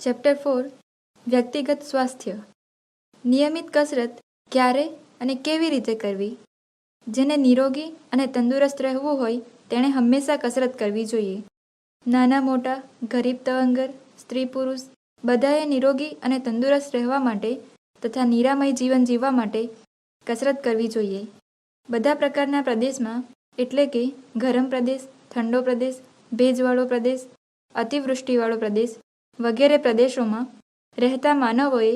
Chapter 4 વ્યક્તિગત સ્વાસ્થ્ય. નિયમિત કસરત ક્યારે અને કેવી રીતે કરવી? જેને નિરોગી અને તંદુરસ્ત રહેવું હોય તેણે હંમેશા કસરત કરવી જોઈએ. નાના મોટા, ગરીબ તવંગર, સ્ત્રી પુરુષ બધાએ નિરોગી અને તંદુરસ્ત રહેવા માટે તથા નિરામય જીવન જીવવા માટે કસરત કરવી જોઈએ. બધા પ્રકારના પ્રદેશમાં એટલે કે ગરમ પ્રદેશ, ઠંડો પ્રદેશ, ભેજવાળો પ્રદેશ, અતિવૃષ્ટિવાળો પ્રદેશ વગેરે પ્રદેશોમાં રહેતા માનવોએ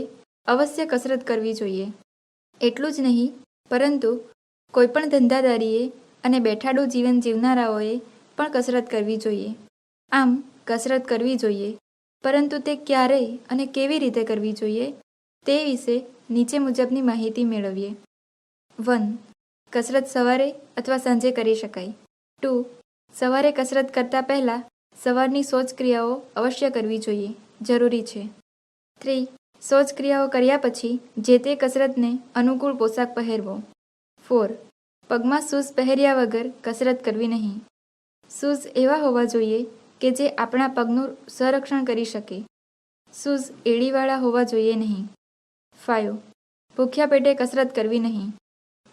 અવશ્ય કસરત કરવી જોઈએ. એટલું જ નહીં પરંતુ કોઈપણ ધંધાદારીએ અને બેઠાડું જીવન જીવનારાઓએ પણ કસરત કરવી જોઈએ. આમ કસરત કરવી જોઈએ, પરંતુ તે ક્યારે અને કેવી રીતે કરવી જોઈએ તે વિશે નીચે મુજબની માહિતી મેળવીએ. 1. કસરત સવારે અથવા સાંજે કરી શકાય. 2. સવારે કસરત કરતાં પહેલાં સવારની શૌચક્રિયાઓ અવશ્ય કરવી જોઈએ, જરૂરી છે. 3. શૌચક્રિયાઓ કર્યા પછી જે તે કસરતને અનુકૂળ પોશાક પહેરવો. 4. પગમાં શૂઝ પહેર્યા વગર કસરત કરવી નહીં. શૂઝ એવા હોવા જોઈએ કે જે આપણા પગનું સંરક્ષણ કરી શકે. શૂઝ એડીવાળા હોવા જોઈએ નહીં. 5. ભૂખ્યા પેટે કસરત કરવી નહીં.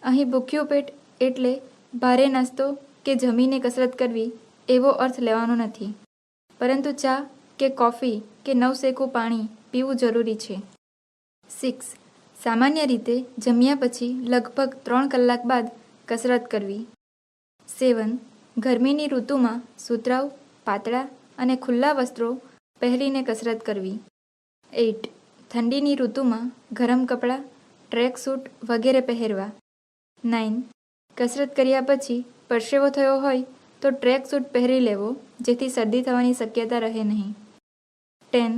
અહીં ભૂખ્યું પેટ એટલે ભારે નાસ્તો કે જમીને કસરત કરવી એવો અર્થ લેવાનો નથી, પરંતુ ચા કે કોફી કે નવશેકું પાણી પીવું જરૂરી છે. 6. સામાન્ય રીતે જમ્યા પછી લગભગ 3 કલાક બાદ કસરત કરવી. 7. ગરમીની ઋતુમાં સુતરાઉ, પાતળા અને ખુલ્લા વસ્ત્રો પહેરીને કસરત કરવી. 8. ઠંડીની ઋતુમાં ગરમ કપડાં, ટ્રેક સૂટ વગેરે પહેરવા. 9. કસરત કર્યા પછી પરસેવો થયો હોય તો ટ્રેક સૂટ પહેરી લેવો, જેથી શરદી થવાની શક્યતા રહે નહીં. 10.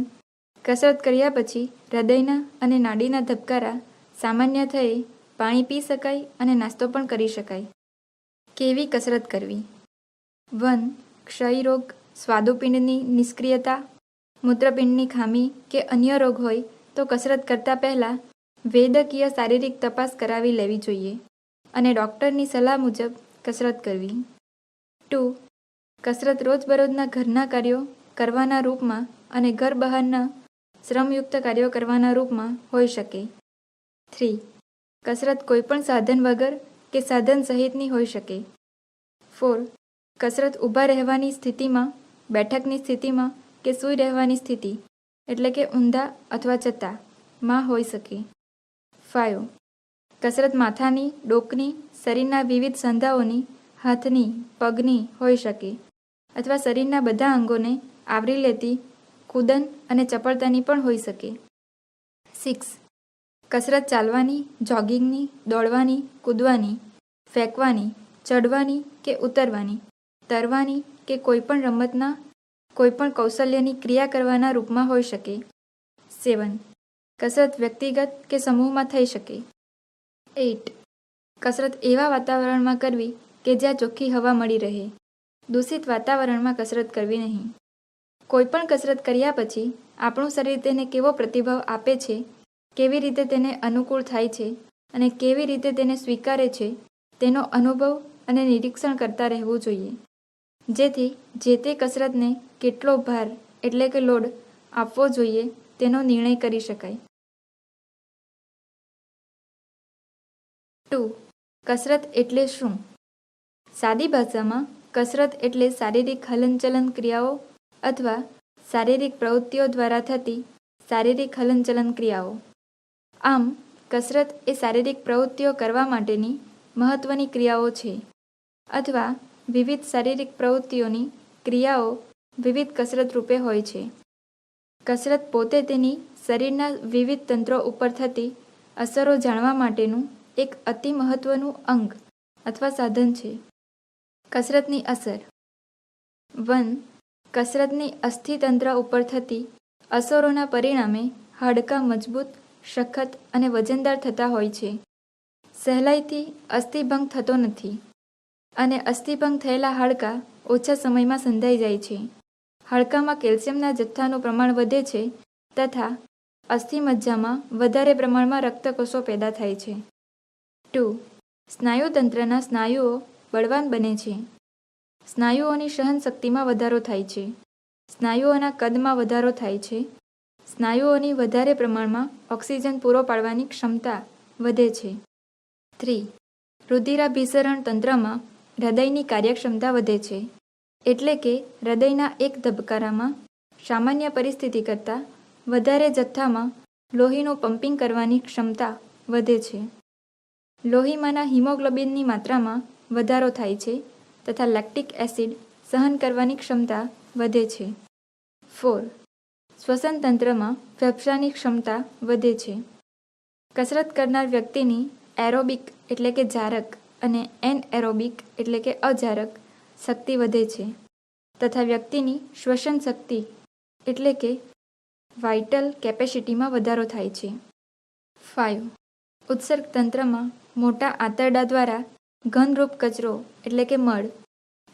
કસરત કર્યા પછી હૃદયના અને નાડીના ધબકારા સામાન્ય થયે પાણી પી શકાય અને નાસ્તો પણ કરી શકાય. કેવી કસરત કરવી? 1. ક્ષય રોગ, સ્વાદુપિંડની નિષ્ક્રિયતા, મૂત્રપિંડની ખામી કે અન્ય રોગ હોય તો કસરત કરતાં પહેલાં વૈદ્યકીય શારીરિક તપાસ કરાવી લેવી જોઈએ અને ડૉક્ટરની સલાહ મુજબ કસરત કરવી. 2. કસરત રોજબરોજના ઘરના કાર્યો કરવાના રૂપમાં અને ઘર બહારના શ્રમયુક્ત કાર્યો કરવાના રૂપમાં હોઈ શકે. 3. કસરત કોઈપણ સાધન વગર કે સાધન સહિતની હોઈ શકે. 4. કસરત ઊભા રહેવાની સ્થિતિમાં, બેઠકની સ્થિતિમાં કે સૂઈ રહેવાની સ્થિતિ એટલે કે ઊંધા અથવા ચત્તા માં હોઈ શકે. 5. કસરત માથાની, ડોકની, શરીરના વિવિધ સાંધાઓની, હાથની, પગની હોઈ શકે અથવા શરીરના બધા અંગોને આવરી લેતી કૂદન અને ચપળતાની પણ હોઈ શકે. 6. કસરત ચાલવાની, જોગિંગની, દોડવાની, કૂદવાની, ફેંકવાની, ચડવાની કે ઉતરવાની, તરવાની કે કોઈપણ રમતના કોઈપણ કૌશલ્યની ક્રિયા કરવાના રૂપમાં હોઈ શકે. 7. કસરત વ્યક્તિગત કે સમૂહમાં થઈ શકે. 8. કસરત એવા વાતાવરણમાં કરવી કે જ્યાં ચોખ્ખી હવા મળી રહે. દૂષિત વાતાવરણમાં કસરત કરવી નહીં. કોઈપણ કસરત કર્યા પછી આપણું શરીર તેને કેવો પ્રતિભાવ આપે છે, કેવી રીતે તેને અનુકૂળ થાય છે અને કેવી રીતે તેને સ્વીકારે છે તેનો અનુભવ અને નિરીક્ષણ કરતા રહેવું જોઈએ, જેથી જે તે કસરતને કેટલો ભાર એટલે કે લોડ આપવો જોઈએ તેનો નિર્ણય કરી શકાય. 2. કસરત એટલે શું? સાદી ભાષામાં કસરત એટલે શારીરિક હલનચલન ક્રિયાઓ અથવા શારીરિક પ્રવૃત્તિઓ દ્વારા થતી શારીરિક હલનચલન ક્રિયાઓ. આમ કસરત એ શારીરિક પ્રવૃત્તિઓ કરવા માટેની મહત્ત્વની ક્રિયાઓ છે અથવા વિવિધ શારીરિક પ્રવૃત્તિઓની ક્રિયાઓ વિવિધ કસરત રૂપે હોય છે. કસરત પોતે તેની શરીરના વિવિધ તંત્રો ઉપર થતી અસરો જાણવા માટેનું એક અતિ મહત્ત્વનું અંગ અથવા સાધન છે. કસરતની અસર. 1. કસરતની અસ્થિતંત્ર ઉપર થતી અસરોના પરિણામે હાડકાં મજબૂત, સખત અને વજનદાર થતા હોય છે. સહેલાઈથી અસ્થિભંગ થતો નથી અને અસ્થિભંગ થયેલા હાડકાં ઓછા સમયમાં સંધાઈ જાય છે. હાડકામાં કેલ્શિયમના જથ્થાનું પ્રમાણ વધે છે તથા અસ્થિમજ્જામાં વધારે પ્રમાણમાં રક્તકોષો પેદા થાય છે. 2. સ્નાયુતંત્રના સ્નાયુઓ બળવાન બને છે. સ્નાયુઓની સહનશક્તિમાં વધારો થાય છે. સ્નાયુઓના કદમાં વધારો થાય છે સ્નાયુઓની વધારે પ્રમાણમાં ઓક્સિજન પૂરો પાડવાની ક્ષમતા વધે છે. 3. રુધિરાભિસરણ તંત્રમાં હૃદયની કાર્યક્ષમતા વધે છે, એટલે કે હૃદયના એક ધબકારામાં સામાન્ય પરિસ્થિતિ કરતાં વધારે જથ્થામાં લોહીનું પંપિંગ કરવાની ક્ષમતા વધે છે. લોહીમાંના હિમોગ્લોબિનની માત્રામાં વધારો થાય છે તથા લેક્ટિક એસિડ સહન કરવાની ક્ષમતા વધે છે. 4. શ્વસન તંત્રમાં ફેફસાની ક્ષમતા વધે છે. કસરત કરનાર વ્યક્તિની એરોબિક એટલે કે જારક અને એનએરોબિક એટલે કે અજારક શક્તિ વધે છે તથા વ્યક્તિની શ્વસન શક્તિ એટલે કે વાઇટલ કેપેસિટીમાં વધારો થાય છે. 5. ઉત્સર્ગ તંત્રમાં મોટા આંતરડા દ્વારા ઘનરૂપ કચરો એટલે કે મળ,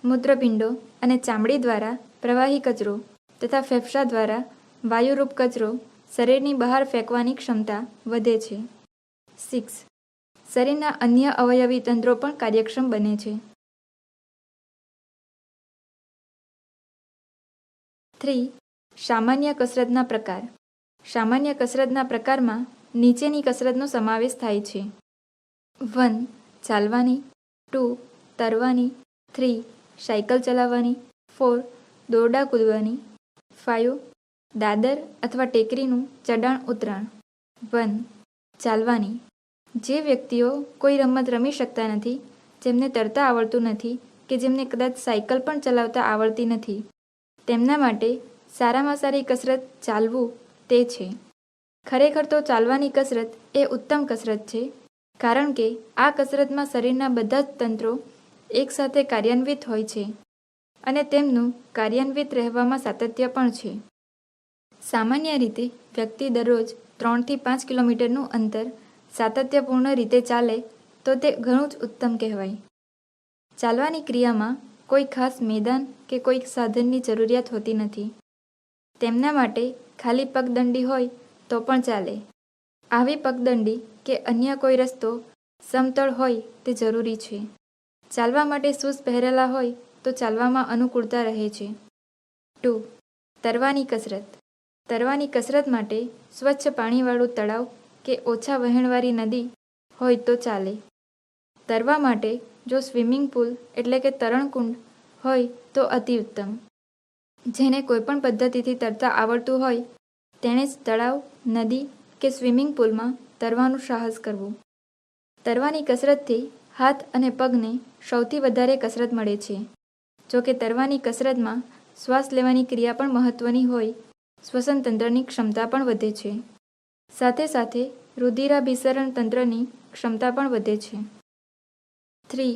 મૂત્રપિંડો અને ચામડી દ્વારા પ્રવાહી કચરો તથા ફેફસા દ્વારા વાયુરૂપ કચરો શરીરની બહાર ફેંકવાની ક્ષમતા વધે છે. 6. શરીરના અન્ય અવયવી તંત્રો પણ કાર્યક્ષમ બને છે. 3. સામાન્ય કસરતના પ્રકાર. સામાન્ય કસરતના પ્રકારમાં નીચેની કસરતનો સમાવેશ થાય છે. 1. ચાલવાની. 2. તરવાની. 3. સાયકલ ચલાવવાની. 4. દોરડા કૂદવાની. 5. દાદર અથવા ટેકરીનું ચઢાણ ઉતરાણ. 1. ચાલવાની. જે વ્યક્તિઓ કોઈ રમત રમી શકતા નથી, જેમને તરતા આવડતું નથી કે જેમને કદાચ સાયકલ પણ ચલાવતા આવડતી નથી, તેમના માટે સારામાં સારી કસરત ચાલવું તે છે. ખરેખર તો ચાલવાની કસરત એ ઉત્તમ કસરત છે, કારણ કે આ કસરતમાં શરીરના બધા જ તંત્રો એકસાથે કાર્યાન્વિત હોય છે અને તેમનું કાર્યાન્વિત રહેવામાં સાતત્ય પણ છે. સામાન્ય રીતે વ્યક્તિ દરરોજ 3 થી 5 કિલોમીટરનું અંતર સાતત્યપૂર્ણ રીતે ચાલે તો તે ઘણું જ ઉત્તમ કહેવાય. ચાલવાની ક્રિયામાં કોઈ ખાસ મેદાન કે કોઈ સાધનની જરૂરિયાત હોતી નથી. તેમના માટે ખાલી પગદંડી હોય તો પણ ચાલે. આવી પગદંડી કે અન્ય કોઈ રસ્તો સમતળ હોય તે જરૂરી છે. ચાલવા માટે શૂઝ પહેરેલા હોય તો ચાલવામાં અનુકૂળતા રહે છે. 2. તરવાની કસરત. તરવાની કસરત માટે સ્વચ્છ પાણીવાળું તળાવ કે ઓછા વહેણવાળી નદી હોય તો ચાલે. તરવા માટે જો સ્વિમિંગ પુલ એટલે કે તરણકુંડ હોય તો અતિ ઉત્તમ. જેને કોઈપણ પદ્ધતિથી તરતા આવડતું હોય તેણે જ તળાવ, નદી કે સ્વિમિંગ પુલમાં તરવાનું સાહસ કરવું. તરવાની કસરતથી હાથ અને પગને સૌથી વધારે કસરત મળે છે. જો કે તરવાની કસરતમાં શ્વાસ લેવાની ક્રિયા પણ મહત્વની હોય શ્વસન તંત્રની ક્ષમતા પણ વધે છે. સાથે સાથે રુધિરાભિસરણ તંત્રની ક્ષમતા પણ વધે છે. 3.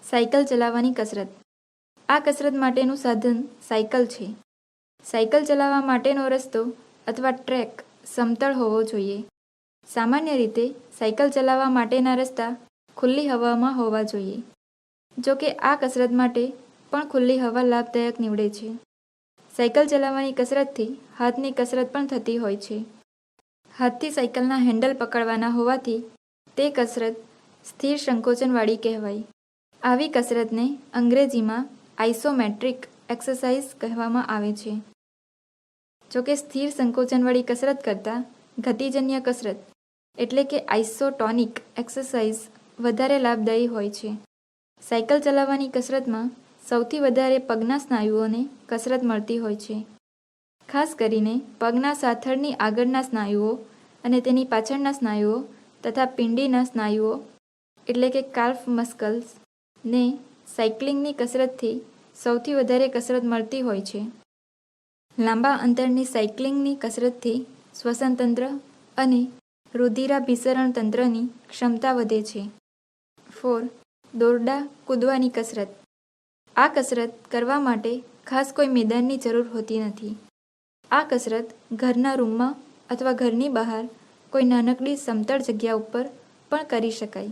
સાયકલ ચલાવવાની કસરત. આ કસરત માટેનું સાધન સાયકલ છે. સાયકલ ચલાવવા માટેનો રસ્તો અથવા ટ્રેક સમતળ હોવો જોઈએ. સામાન્ય રીતે સાયકલ ચલાવવા માટેના રસ્તા ખુલ્લી હવામાં હોવા જોઈએ. જો કે આ કસરત માટે પણ ખુલ્લી હવા લાભદાયક નીવડે છે. સાયકલ ચલાવવાની કસરતથી હાથની કસરત પણ થતી હોય છે. હાથથી સાયકલના હેન્ડલ પકડવાના હોવાથી તે કસરત સ્થિર સંકોચનવાળી કહેવાય. આવી કસરતને અંગ્રેજીમાં આઇસોમેટ્રિક એક્સરસાઇઝ કહેવામાં આવે છે. જોકે સ્થિર સંકોચનવાળી કસરત કરતાં ગતિજન્ય કસરત એટલે કે આઇસોટોનિક એક્સરસાઇઝ વધારે લાભદાયી હોય છે. સાયકલ ચલાવવાની કસરતમાં સૌથી વધારે પગના સ્નાયુઓને કસરત મળતી હોય છે. ખાસ કરીને પગના સાથળની આગળના સ્નાયુઓ અને તેની પાછળના સ્નાયુઓ તથા પિંડીના સ્નાયુઓ એટલે કે કાલ્ફ મસ્કલ્સ ને સાયકલિંગની કસરતથી સૌથી વધારે કસરત મળતી હોય છે. લાંબા અંતરની સાયકલિંગની કસરતથી શ્વસન તંત્ર અને રુધિરાભિસરણ તંત્રની ક્ષમતા વધે છે. 4. દોરડા કૂદવાની કસરત. આ કસરત કરવા માટે ખાસ કોઈ મેદાનની જરૂર હોતી નથી. આ કસરત ઘરના રૂમમાં અથવા ઘરની બહાર કોઈ નાનકડી સમતળ જગ્યા ઉપર પણ કરી શકાય.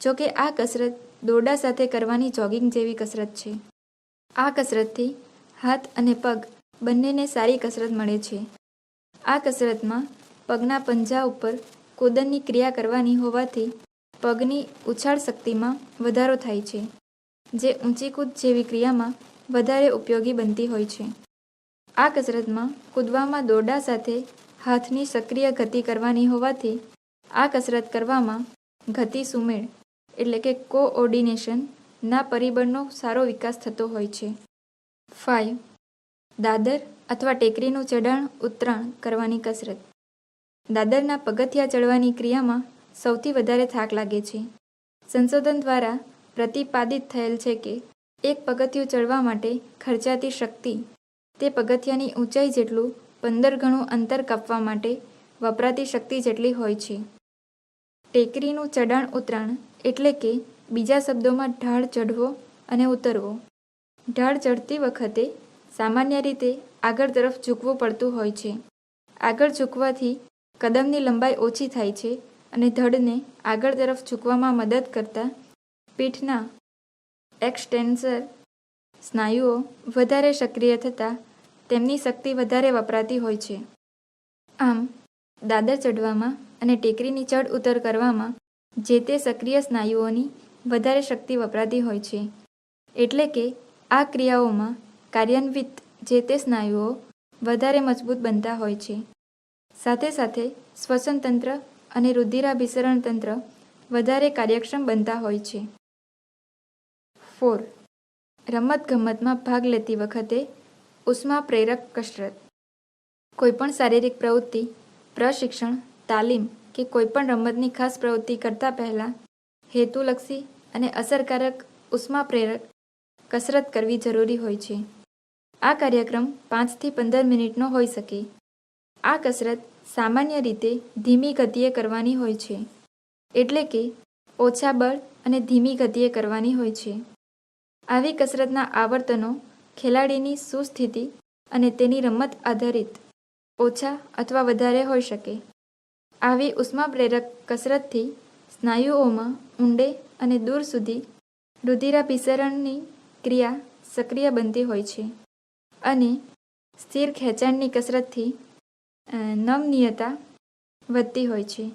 જો કે આ કસરત દોરડા સાથે કરવાની જોગિંગ જેવી કસરત છે. આ કસરતથી હાથ અને પગ બંનેને સારી કસરત મળે છે. આ કસરતમાં પગના પંજા ઉપર કૂદનની ક્રિયા કરવાની હોવાથી પગની ઉછાળ શક્તિમાં વધારો થાય છે, જે ઊંચી કૂદ જેવી ક્રિયામાં વધારે ઉપયોગી બનતી હોય છે. આ કસરતમાં કૂદવામાં દોરડા સાથે હાથની સક્રિય ગતિ કરવાની હોવાથી આ કસરત કરવામાં ગતિ સુમેળ એટલે કે કોઓર્ડિનેશનના પરિબળનો સારો વિકાસ થતો હોય છે. 5. દાદર અથવા ટેકરીનું ચઢાણ ઉતરાણ કરવાની કસરત. દાદરના પગથિયા ચડવાની ક્રિયામાં સૌથી વધારે થાક લાગે છે. સંશોધન દ્વારા પ્રતિપાદિત થયેલ છે કે એક પગથિયું ચડવા માટે ખર્ચાતી શક્તિ તે પગથિયાની ઊંચાઈ જેટલું 15 ગણું અંતર કાપવા માટે વપરાતી શક્તિ જેટલી હોય છે. ટેકરીનું ચઢાણ ઉતરાણ એટલે કે બીજા શબ્દોમાં ઢાળ ચઢવો અને ઉતરવો. ઢાળ ચડતી વખતે સામાન્ય રીતે આગળ તરફ ઝૂકવું પડતું હોય છે. આગળ ઝૂકવાથી કદમની લંબાઈ ઓછી થાય છે અને ધડને આગળ તરફ ઝૂકવામાં મદદ કરતા પીઠના એક્સ્ટેન્સર સ્નાયુઓ વધારે સક્રિય થતાં તેમની શક્તિ વધારે વપરાતી હોય છે. આમ દાદર ચડવામાં અને ટેકરીની ચડ ઉતર કરવામાં જે તે સક્રિય સ્નાયુઓની વધારે શક્તિ વપરાતી હોય છે. એટલે કે આ ક્રિયાઓમાં કાર્યાન્વિત જે તે સ્નાયુઓ વધારે મજબૂત બનતા હોય છે. સાથે સાથે શ્વસન તંત્ર અને રુધિરાભિસરણ તંત્ર વધારે કાર્યક્ષમ બનતા હોય છે. 4. રમતગમતમાં ભાગ લેતી વખતે ઉષ્મા પ્રેરક કસરત. કોઈપણ શારીરિક પ્રવૃત્તિ, પ્રશિક્ષણ, તાલીમ કે કોઈપણ રમતની ખાસ પ્રવૃત્તિ કરતાં પહેલાં હેતુલક્ષી અને અસરકારક ઉષ્મા પ્રેરક કસરત કરવી જરૂરી હોય છે. આ કાર્યક્રમ 5 થી 15 મિનિટનો હોઈ શકે. આ કસરત સામાન્ય રીતે ધીમી ગતિએ કરવાની હોય છે. એટલે કે ઓછા બળ અને ધીમી ગતિએ કરવાની હોય છે. આવી કસરતના આવર્તનો ખેલાડીની સુસ્થિતિ અને તેની રમત આધારિત ઓછા અથવા વધારે હોઈ શકે. આવી ઉષ્મા પ્રેરક કસરતથી સ્નાયુઓમાં ઊંડે અને દૂર સુધી રુધિરાભિસરણની ક્રિયા સક્રિય બનતી હોય છે અને સ્થિર ખેંચાણની કસરતથી નમનીયતા વધતી હોય છે.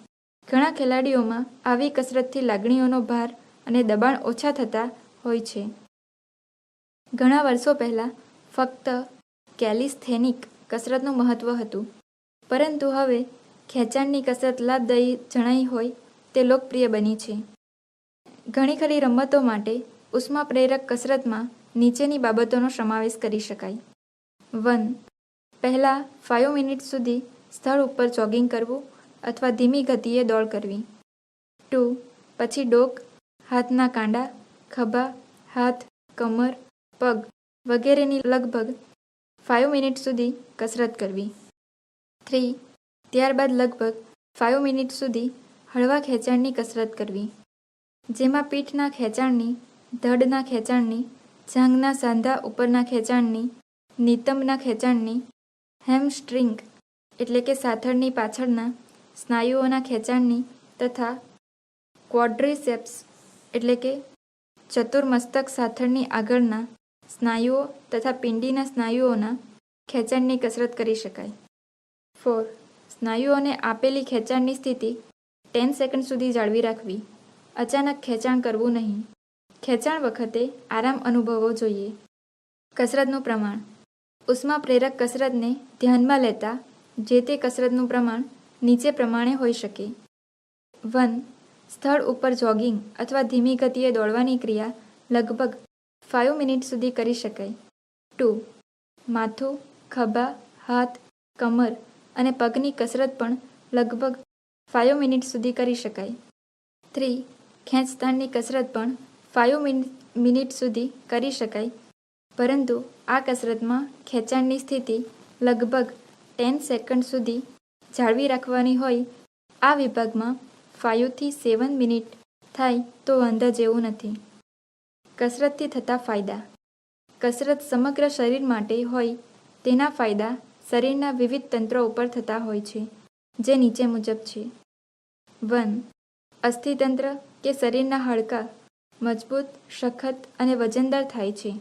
ઘણા ખેલાડીઓમાં આવી કસરતથી લાગણીઓનો ભાર અને દબાણ ઓછા થતા હોય છે. ઘણા વર્ષો પહેલાં ફક્ત કેલિસ્થેનિક કસરતનું મહત્ત્વ હતું, પરંતુ હવે ખેંચાણની કસરત લાભદાયી જણાઈ હોય તે લોકપ્રિય બની છે. ઘણી ખરી રમતો માટે ઉષ્મા પ્રેરક કસરતમાં નીચેની બાબતોનો સમાવેશ કરી શકાય. 1. પહેલાં 5 મિનિટ સુધી સ્થળ ઉપર જોગિંગ કરવું અથવા ધીમી ગતિએ દોડ કરવી. 2. પછી ડોક, હાથના કાંડા, ખભા, હાથ, કમર, પગ વગેરેની લગભગ 5 મિનિટ સુધી કસરત કરવી. 3. ત્યારબાદ લગભગ 5 મિનિટ સુધી હળવા ખેંચાણની કસરત કરવી, જેમાં પીઠના ખેંચાણની, ધડના ખેંચાણની, જાંઘના સાંધા ઉપરના ખેંચાણની, નિતંબના ખેંચાણની, હેમસ્ટ્રિંગ એટલે કે સાથળની પાછળના સ્નાયુઓના ખેંચાણની તથા ક્વોડ્રીસેપ્સ એટલે કે ચતુર્મસ્તક સાથળની આગળના સ્નાયુઓ તથા પિંડીના સ્નાયુઓના ખેંચાણની કસરત કરી શકાય. 4. સ્નાયુઓને આપેલી ખેંચાણની સ્થિતિ 10 સેકન્ડ સુધી જાળવી રાખવી. અચાનક ખેંચાણ કરવું નહીં. ખેંચાણ વખતે આરામ અનુભવવો જોઈએ. કસરતનું પ્રમાણ. ઉષ્મા પ્રેરક કસરતને ધ્યાનમાં લેતા જે તે કસરતનું પ્રમાણ નીચે પ્રમાણે હોઈ શકે. 1. સ્થળ ઉપર જોગિંગ અથવા ધીમી ગતિએ દોડવાની ક્રિયા લગભગ 5 મિનિટ સુધી કરી શકાય. 2. માથું, ખભા, હાથ, કમર અને પગની કસરત પણ લગભગ 5 મિનિટ સુધી કરી શકાય. 3. ખેંચતાણની કસરત પણ 5 મિનિટ સુધી કરી શકાય, પરંતુ આ કસરતમાં ખેંચાણની સ્થિતિ લગભગ 10 સેકન્ડ સુધી જાળવી રાખવાની હોય. આ વિભાગમાં 5 થી 7 મિનિટ થાય તો વાંધા જેવું નથી. કસરતથી થતા ફાયદા. કસરત સમગ્ર શરીર માટે હોય તેના ફાયદા શરીરના વિવિધ તંત્રો ઉપર થતા હોય છે, જે નીચે મુજબ છે. 1. અસ્થિતંત્ર કે શરીરના હાડકાં મજબૂત, સખત અને વજનદાર થાય છે.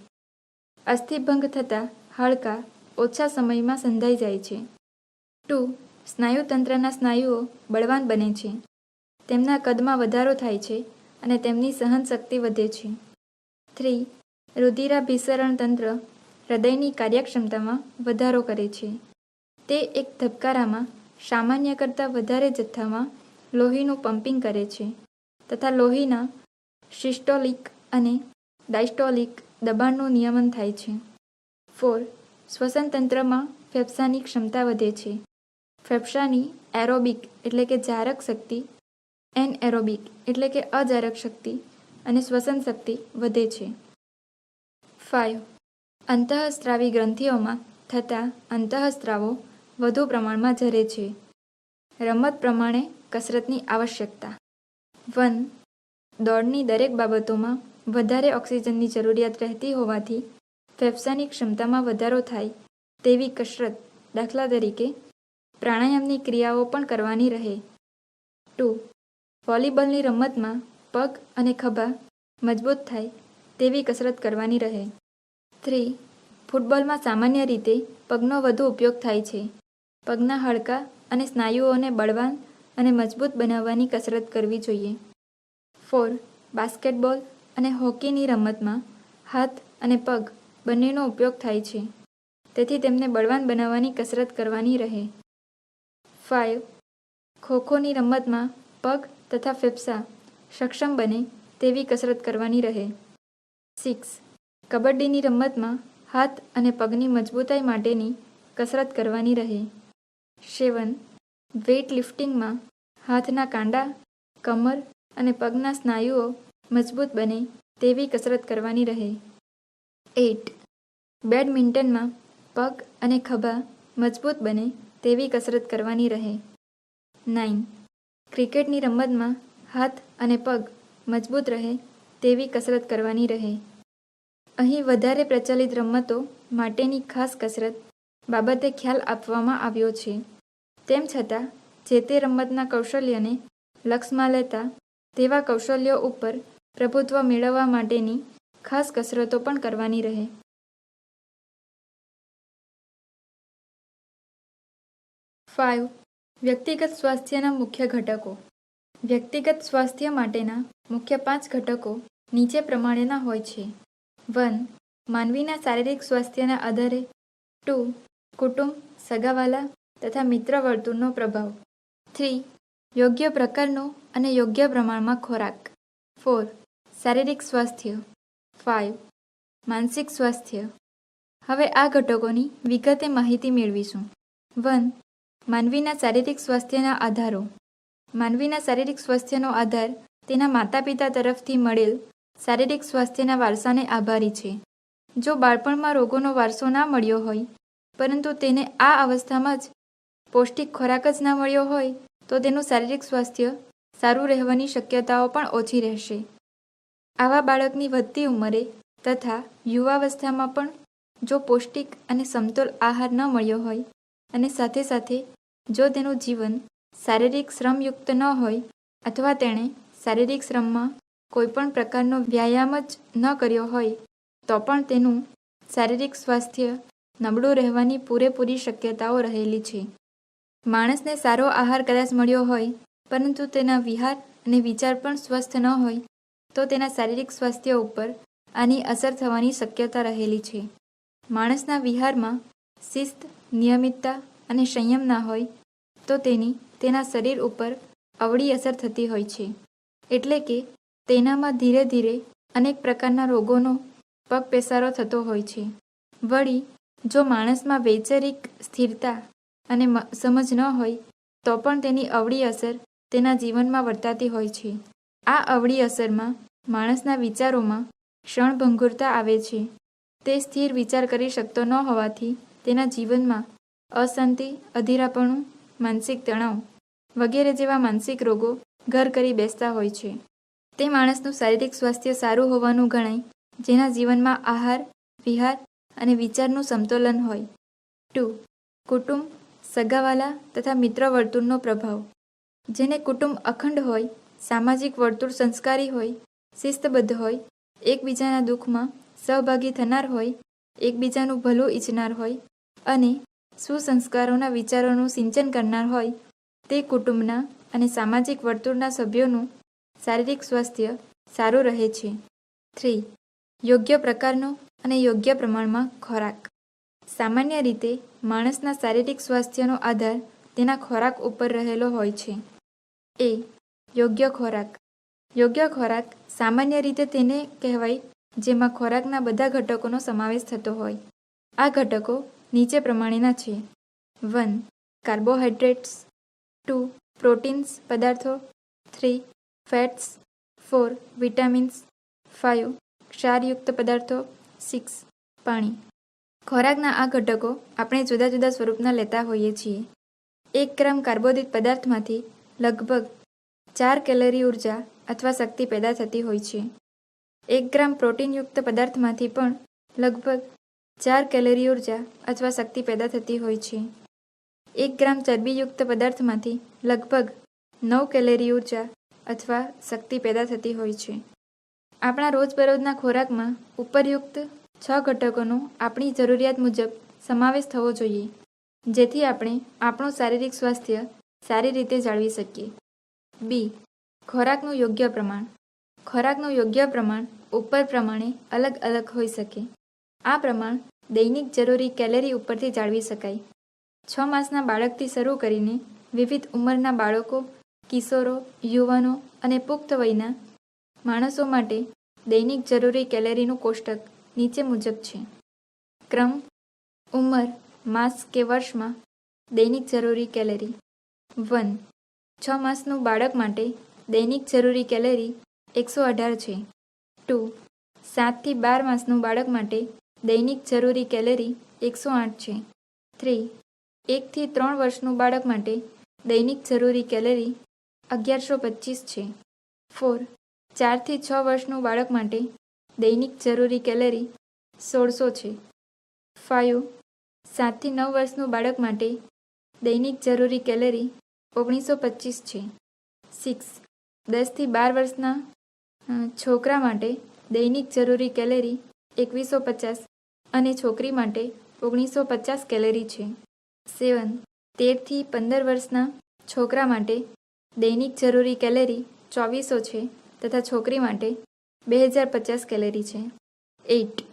અસ્થિભંગ થતાં હાડકાં ઓછા સમયમાં સંધાઈ જાય છે. 2. સ્નાયુતંત્રના સ્નાયુઓ બળવાન બને છે. તેમના કદમાં વધારો થાય છે અને તેમની સહનશક્તિ વધે છે. 3. રુધિરાભિસરણ તંત્ર હૃદયની કાર્યક્ષમતામાં વધારો કરે છે. તે એક ધબકારામાં સામાન્ય કરતાં વધારે જથ્થામાં લોહીનું પમ્પિંગ કરે છે તથા લોહીના સિસ્ટોલિક અને ડાયસ્ટોલિક દબાણનું નિયમન થાય છે. 4. શ્વસન તંત્રમાં ફેફસાની ક્ષમતા વધે છે. ફેફસાની એરોબિક એટલે કે જારક શક્તિ, એનએરોબિક એટલે કે અજારક શક્તિ અને શ્વસન શક્તિ વધે છે. 5. અંતઃસ્ત્રાવી ગ્રંથિઓમાં થતા અંતઃસ્ત્રાવો વધુ પ્રમાણમાં ઝરે છે. રમત પ્રમાણે કસરતની આવશ્યકતા. 1. દોડની દરેક બાબતોમાં વધારે ઓક્સિજનની જરૂરિયાત રહેતી હોવાથી ફેફસાની ક્ષમતામાં વધારો થાય તેવી કસરત, દાખલા તરીકે પ્રાણાયામની ક્રિયાઓ પણ કરવાની રહે. 2. વોલીબોલની રમતમાં પગ અને ખભા મજબૂત થાય તેવી કસરત કરવાની રહે. 3. ફૂટબોલમાં સામાન્ય રીતે પગનો વધુ ઉપયોગ થાય છે. પગના હાડકાં અને સ્નાયુઓને બળવાન અને મજબૂત બનાવવાની કસરત કરવી જોઈએ. 4. બાસ્કેટબોલ અને હોકીની રમતમાં હાથ અને પગ બંનેનો ઉપયોગ થાય છે, તેથી તેમને બળવાન બનાવવાની કસરત કરવાની રહે. 5. ખોખોની રમતમાં પગ તથા ફેફસાં સક્ષમ બને તેવી કસરત કરવાની રહે. 6. કબડ્ડીની રમતમાં હાથ અને પગની મજબૂતાઈ માટેની કસરત કરવાની રહે. 7. વેઇટ લિફ્ટિંગમાં હાથના કાંડા, કમર અને પગના સ્નાયુઓ મજબૂત બને તેવી કસરત કરવાની રહે. 8. બેડમિન્ટનમાં પગ અને ખભા મજબૂત બને તેવી કસરત કરવાની રહે. 9. ક્રિકેટની રમતમાં હાથ અને પગ મજબૂત રહે તેવી કસરત કરવાની રહે. અહીં વધારે પ્રચલિત રમતો માટેની ખાસ કસરત બાબતે ખ્યાલ આપવામાં આવ્યો છે. તેમ છતાં જે તે રમતના કૌશલ્યને લક્ષમાં લેતા તેવા કૌશલ્યો ઉપર પ્રભુત્વ મેળવવા માટેની ખાસ કસરતો પણ કરવાની રહે. 5. વ્યક્તિગત સ્વાસ્થ્યના મુખ્ય ઘટકો. વ્યક્તિગત સ્વાસ્થ્ય માટેના મુખ્ય 5 ઘટકો નીચે પ્રમાણેના હોય છે. 1. માનવીના શારીરિક સ્વાસ્થ્યના આધારે. 2. કુટુંબ, સગાવાલા તથા મિત્ર વર્તુળનો પ્રભાવ. 3. યોગ્ય પ્રકારનો અને યોગ્ય પ્રમાણમાં ખોરાક. 4. શારીરિક સ્વાસ્થ્ય. 5. માનસિક સ્વાસ્થ્ય. હવે આ ઘટકોની વિગતે માહિતી મેળવીશું. 1. માનવીના શારીરિક સ્વાસ્થ્યના આધારો. માનવીના શારીરિક સ્વાસ્થ્યનો આધાર તેના માતા પિતા તરફથી મળેલ શારીરિક સ્વાસ્થ્યના વારસાને આભારી છે. જો બાળપણમાં રોગોનો વારસો ના મળ્યો હોય, પરંતુ તેને આ અવસ્થામાં જ પૌષ્ટિક ખોરાક જ ના મળ્યો હોય, તો તેનું શારીરિક સ્વાસ્થ્ય સારું રહેવાની શક્યતાઓ પણ ઓછી રહેશે. આવા બાળકની વધતી ઉંમરે તથા યુવાવસ્થામાં પણ જો પૌષ્ટિક અને સમતોલ આહાર ન મળ્યો હોય અને સાથે સાથે જો તેનું જીવન શારીરિક શ્રમયુક્ત ન હોય અથવા તેણે શારીરિક શ્રમમાં કોઈપણ પ્રકારનો વ્યાયામ જ ન કર્યો હોય, તો પણ તેનું શારીરિક સ્વાસ્થ્ય નબળું રહેવાની પૂરેપૂરી શક્યતાઓ રહેલી છે. માણસને સારો આહાર કદાચ મળ્યો હોય, પરંતુ તેના વિહાર અને વિચાર પણ સ્વસ્થ ન હોય, તો તેના શારીરિક સ્વાસ્થ્ય ઉપર આની અસર થવાની શક્યતા રહેલી છે. માણસના વિહારમાં શિસ્ત, નિયમિતતા અને સંયમ ના હોય, તો તેના શરીર ઉપર અવળી અસર થતી હોય છે. એટલે કે તેનામાં ધીરે ધીરે અનેક પ્રકારના રોગોનો પગપેસારો થતો હોય છે. વળી જો માણસમાં વૈચારિક સ્થિરતા અને સમજ ન હોય, તો પણ તેની અવળી અસર તેના જીવનમાં વર્તાતી હોય છે. આ અવળી અસરમાં માણસના વિચારોમાં ક્ષણભંગુરતા આવે છે. તે સ્થિર વિચાર કરી શકતો ન હોવાથી તેના જીવનમાં અશાંતિ, અધીરાપણું, માનસિક તણાવ વગેરે જેવા માનસિક રોગો ઘર કરી બેસતા હોય છે. તે માણસનું શારીરિક સ્વાસ્થ્ય સારું હોવાનું ગણાય, જેના જીવનમાં આહાર, વિહાર અને વિચારનું સમતોલન હોય. 2. કુટુંબ, સગાવાલા તથા મિત્ર વર્તુળનો પ્રભાવ. જેને કુટુંબ અખંડ હોય, સામાજિક વર્તુળ સંસ્કારી હોય, શિસ્તબદ્ધ હોય, એકબીજાના દુઃખમાં સહભાગી થનાર હોય, એકબીજાનું ભલું ઈચ્છનાર હોય અને સુસંસ્કારોના વિચારોનું સિંચન કરનાર હોય, તે કુટુંબના અને સામાજિક વર્તુળના સભ્યોનું શારીરિક સ્વાસ્થ્ય સારું રહે છે. 3. યોગ્ય પ્રકારનો અને યોગ્ય પ્રમાણમાં ખોરાક. સામાન્ય રીતે માણસના શારીરિક સ્વાસ્થ્યનો આધાર તેના ખોરાક ઉપર રહેલો હોય છે. એ. યોગ્ય ખોરાક. યોગ્ય ખોરાક સામાન્ય રીતે તેને કહેવાય જેમાં ખોરાકના બધા ઘટકોનો સમાવેશ થતો હોય. આ ઘટકો નીચે પ્રમાણેના છે. 1. કાર્બોહાઈડ્રેટ્સ. 2. પ્રોટીન્સ પદાર્થો. 3. ફેટ્સ. 4. વિટામિન્સ. 5. ક્ષારયુક્ત પદાર્થો. 6. પાણી. ખોરાકના આ ઘટકો આપણે જુદા જુદા સ્વરૂપના લેતા હોઈએ છીએ. 1 ગ્રામ કાર્બોદિત પદાર્થમાંથી લગભગ 4 કેલરી ઉર્જા અથવા શક્તિ પેદા થતી હોય છે. 1 ગ્રામ પ્રોટીનયુક્ત પદાર્થમાંથી પણ લગભગ 4 કેલરી ઉર્જા અથવા શક્તિ પેદા થતી હોય છે. 1 ગ્રામ ચરબીયુક્ત પદાર્થમાંથી લગભગ 9 કેલરી ઉર્જા અથવા શક્તિ પેદા થતી હોય છે. આપણા રોજબરોજના ખોરાકમાં ઉપરયુક્ત 6 ઘટકોનો આપણી જરૂરિયાત મુજબ સમાવેશ થવો જોઈએ, જેથી આપણે આપણું શારીરિક સ્વાસ્થ્ય સારી રીતે જાળવી શકીએ. બી. ખોરાકનું યોગ્ય પ્રમાણ. ખોરાકનું યોગ્ય પ્રમાણ ઉપર પ્રમાણે અલગ અલગ હોઈ શકે. આ પ્રમાણ દૈનિક જરૂરી કેલરી ઉપરથી જાળવી શકાય. 6 માસના બાળકથી શરૂ કરીને વિવિધ ઉંમરના બાળકો, કિશોરો, યુવાનો અને પુખ્ત વયના માણસો માટે દૈનિક જરૂરી કેલરીનું કોષ્ટક નીચે મુજબ છે. ક્રમ. ઉંમર, માસ કે વર્ષમાં દૈનિક જરૂરી કેલરી. 1. 6 માસનું બાળક માટે દૈનિક જરૂરી કેલરી 118 છે. 2. 7 થી 12 માસનું બાળક માટે દૈનિક જરૂરી કેલરી 108 છે. 3. 1 થી 3 વર્ષનું બાળક માટે દૈનિક જરૂરી કેલરી 1125 છે. 4. 4 થી 6 વર્ષનું બાળક માટે દૈનિક જરૂરી કેલરી 1600 છે. 5. 7 થી 9 વર્ષનું બાળક માટે દૈનિક જરૂરી કેલરી 1925 છે. 6. 10 થી 12 વર્ષના છોકરા માટે દૈનિક જરૂરી કેલરી 2150 અને છોકરી માટે 1950 કેલરી છે. 7. 13 થી 15 વર્ષના છોકરા માટે દૈનિક જરૂરી કેલરી 2400 છે તથા છોકરી માટે 2050 કેલરી છે. 8.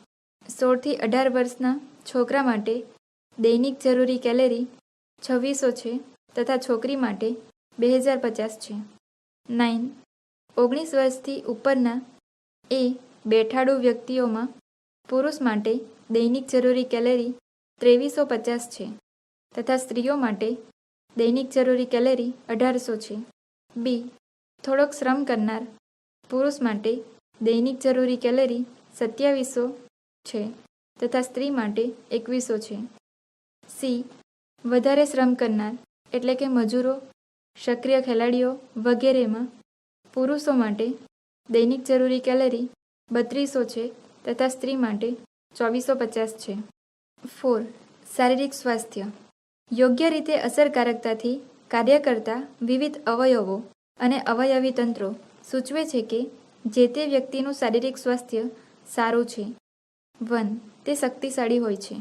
16 થી 18 વર્ષના છોકરા માટે દૈનિક જરૂરી કેલરી 2600 છે તથા છોકરી માટે 2050 છે. 9. 19 વર્ષથી ઉપરના એ બેઠાડુ વ્યક્તિઓમાં પુરુષ માટે દૈનિક જરૂરી કેલરી 2350 છે તથા સ્ત્રીઓ માટે દૈનિક જરૂરી કેલરી 1800 છે. બી. થોડોક શ્રમ કરનાર પુરુષ માટે દૈનિક જરૂરી કેલરી 2700 છે તથા સ્ત્રી માટે 2100 છે. સી. વધારે શ્રમ કરનાર એટલે કે મજૂરો, સક્રિય ખેલાડીઓ વગેરેમાં પુરુષો માટે દૈનિક જરૂરી કેલરી 3200 છે તથા સ્ત્રી માટે 2450 છે. 4. શારીરિક સ્વાસ્થ્ય. યોગ્ય રીતે અસરકારકતાથી કાર્ય કરતા વિવિધ અવયવો અને અવયવી તંત્રો સૂચવે છે કે જે તે વ્યક્તિનું શારીરિક સ્વાસ્થ્ય સારું છે. 1. તે શક્તિશાળી હોય છે.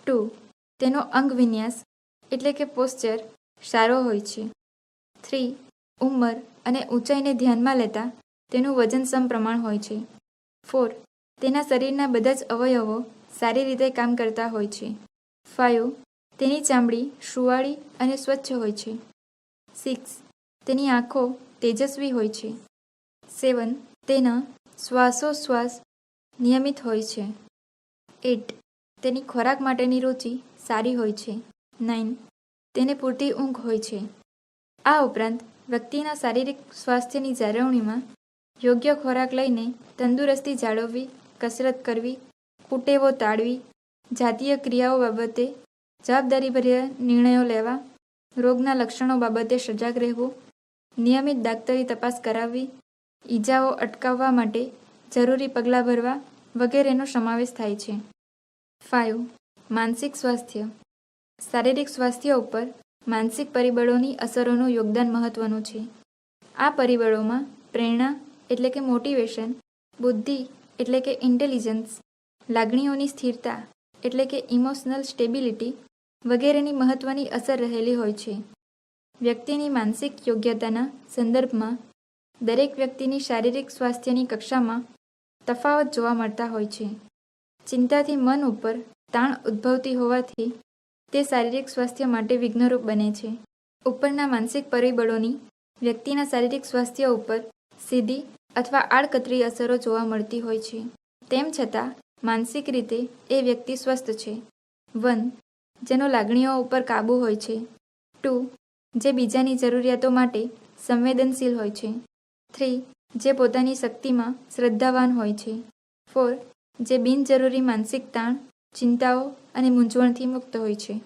2. તેનો અંગ વિન્યાસ એટલે કે પોસ્ચર સારો હોય છે. 3. ઉંમર અને ઊંચાઈને ધ્યાનમાં લેતા તેનું વજન સમપ્રમાણ હોય છે. 4. તેના શરીરના બધા જ અવયવો સારી રીતે કામ કરતા હોય છે. 5. તેની ચામડી સુંવાળી અને સ્વચ્છ હોય છે. 6. તેની આંખો તેજસ્વી હોય છે. 7. તેના શ્વાસોશ્વાસ નિયમિત હોય છે. 8. તેની ખોરાક માટેની રુચિ સારી હોય છે. 9. તેને પૂરતી ઊંઘ હોય છે. આ ઉપરાંત વ્યક્તિના શારીરિક સ્વાસ્થ્યની જાળવણીમાં યોગ્ય ખોરાક લઈને તંદુરસ્તી જાળવવી, કસરત કરવી, કુટેવો ટાળવી, જાતીય ક્રિયાઓ બાબતે જવાબદારીભર્યા નિર્ણયો લેવા, રોગના લક્ષણો બાબતે સજાગ રહેવું, નિયમિત દાક્તરી તપાસ કરાવવી, ઈજાઓ અટકાવવા માટે જરૂરી પગલાં ભરવા વગેરેનો સમાવેશ થાય છે. 5. માનસિક સ્વાસ્થ્ય. શારીરિક સ્વાસ્થ્ય ઉપર માનસિક પરિબળોની અસરોનું યોગદાન મહત્વનું છે. આ પરિબળોમાં પ્રેરણા એટલે કે મોટિવેશન, બુદ્ધિ એટલે કે ઇન્ટેલિજન્સ, લાગણીઓની સ્થિરતા એટલે કે ઇમોશનલ સ્ટેબિલિટી વગેરેની મહત્વની અસર રહેલી હોય છે. વ્યક્તિની માનસિક યોગ્યતાના સંદર્ભમાં દરેક વ્યક્તિની શારીરિક સ્વાસ્થ્યની કક્ષામાં તફાવત જોવા મળતા હોય છે. ચિંતાથી મન ઉપર તાણ ઉદ્ભવતી હોવાથી તે શારીરિક સ્વાસ્થ્ય માટે વિઘ્નરૂપ બને છે. ઉપરના માનસિક પરિબળોની વ્યક્તિના શારીરિક સ્વાસ્થ્ય ઉપર સીધી અથવા આડકતરી અસરો જોવા મળતી હોય છે. તેમ છતાં માનસિક રીતે એ વ્યક્તિ સ્વસ્થ છે. 1. જેનો લાગણીઓ ઉપર કાબૂ હોય છે. 2. જે બીજાની જરૂરિયાતો માટે સંવેદનશીલ હોય છે. 3. જે પોતાની શક્તિમાં શ્રદ્ધાવાન હોય છે. 4. જે બિનજરૂરી માનસિક તાણ, ચિંતાઓ અને મૂંઝવણથી મુક્ત હોય છે.